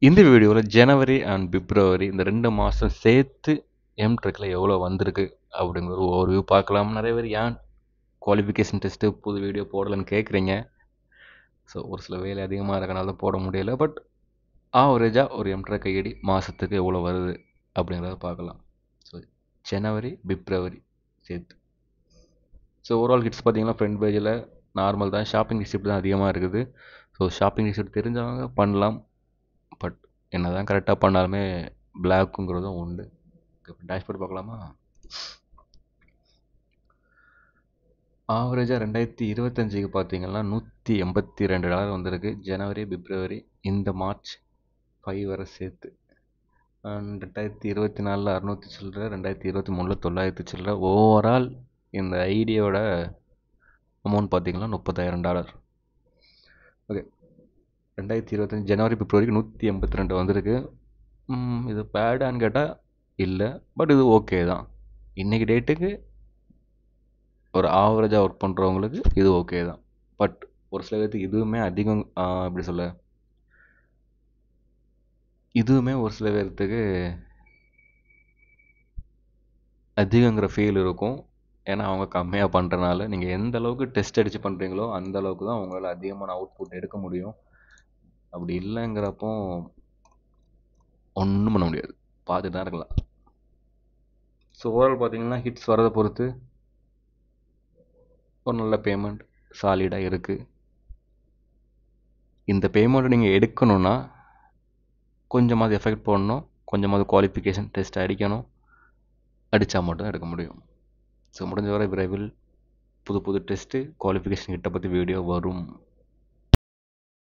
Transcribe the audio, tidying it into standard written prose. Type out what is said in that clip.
இந்த வீடியோவில் ஜனவரி அண்ட் பிப்ரவரி இந்த 2 மாதம் சேர்த்து எம்டெக்கில் எவ்வளோ வந்திருக்கு அப்படிங்கிற ஒரு ஓவர்வியூ பார்க்கலாம். நிறைய பேர் ஏன் குவாலிஃபிகேஷன் டெஸ்ட்டு புது வீடியோ போடலன்னு கேட்குறீங்க. ஸோ ஒரு சில வேலை அதிகமாக இருக்கனால தான் போட முடியல. பட் ஆவரேஜாக ஒரு எம்டெக் ஐடி மாதத்துக்கு எவ்வளோ வருது அப்படிங்கிறத பார்க்கலாம். ஸோ ஜனவரி பிப்ரவரி சேர்த்து. ஸோ ஓவரால் ஹிட்ஸ் பார்த்தீங்கன்னா ஃப்ரண்ட் பேஜில் நார்மல் தான், ஷாப்பிங் ரிசிப்ட் தான் அதிகமாக இருக்குது. ஸோ ஷாப்பிங் ரிசிப்ட் தெரிஞ்சவங்க பண்ணலாம். பட் என்ன தான் கரெக்டாக பண்ணாலுமே பிளாக்குங்கிறதும் உண்டு. டேஷ்போர்ட் பார்க்கலாமா? ஆவரேஜாக 2025க்கு பார்த்தீங்கன்னா $182 வந்திருக்கு. ஜனவரி பிப்ரவரி இந்த மார்ச் 5 வரை சேர்த்து. அண்ட் 2024 600 சில்லற, 2023 900 சில்லற. ஓவரால் இந்த ஐடியோட அமௌண்ட் பார்த்தீங்கன்னா $30,000. ஓகே, 2025 ஜனவரி பிப்ரவரிக்கு 182 வந்திருக்கு. இது பேடான்னு கேட்டால் இல்லை, பட் இது ஓகே தான். இன்றைக்கி டேட்டுக்கு ஒரு ஆவரேஜாக ஒர்க் பண்ணுறவங்களுக்கு இது ஓகே தான். பட் ஒரு சில பேருக்கு இதுவுமே அதிகம், எப்படி சொல்ல, இதுவுமே ஒரு சில பேர்த்துக்கு அதிகங்கிற ஃபீல் இருக்கும். ஏன்னா அவங்க கம்மியாக பண்ணுறனால. நீங்கள் எந்த அளவுக்கு டெஸ்ட் அடித்து பண்ணுறீங்களோ அந்த அளவுக்கு தான் உங்களால் அதிகமான அவுட்புட் எடுக்க முடியும். அப்படி இல்லைங்கிறப்போ ஒன்றும் பண்ண முடியாது, பார்த்துட்டு தான் இருக்கலாம். ஸோ ஓவரால் பார்த்தீங்கன்னா ஹிட்ஸ் வரதை பொறுத்து ஒரு நல்ல பேமெண்ட் சாலிடாக இருக்குது. இந்த பேமெண்ட்டை நீங்கள் எடுக்கணுன்னா கொஞ்சமாவது எஃபெக்ட் போடணும், கொஞ்சமாவது குவாலிஃபிகேஷன் டெஸ்ட் அடிக்கணும். அடித்தா மட்டும் எடுக்க முடியும். ஸோ முடிஞ்ச வரை விரைவில் புது புது டெஸ்ட்டு குவாலிஃபிகேஷன் கிட்ட பற்றி வீடியோ வரும்.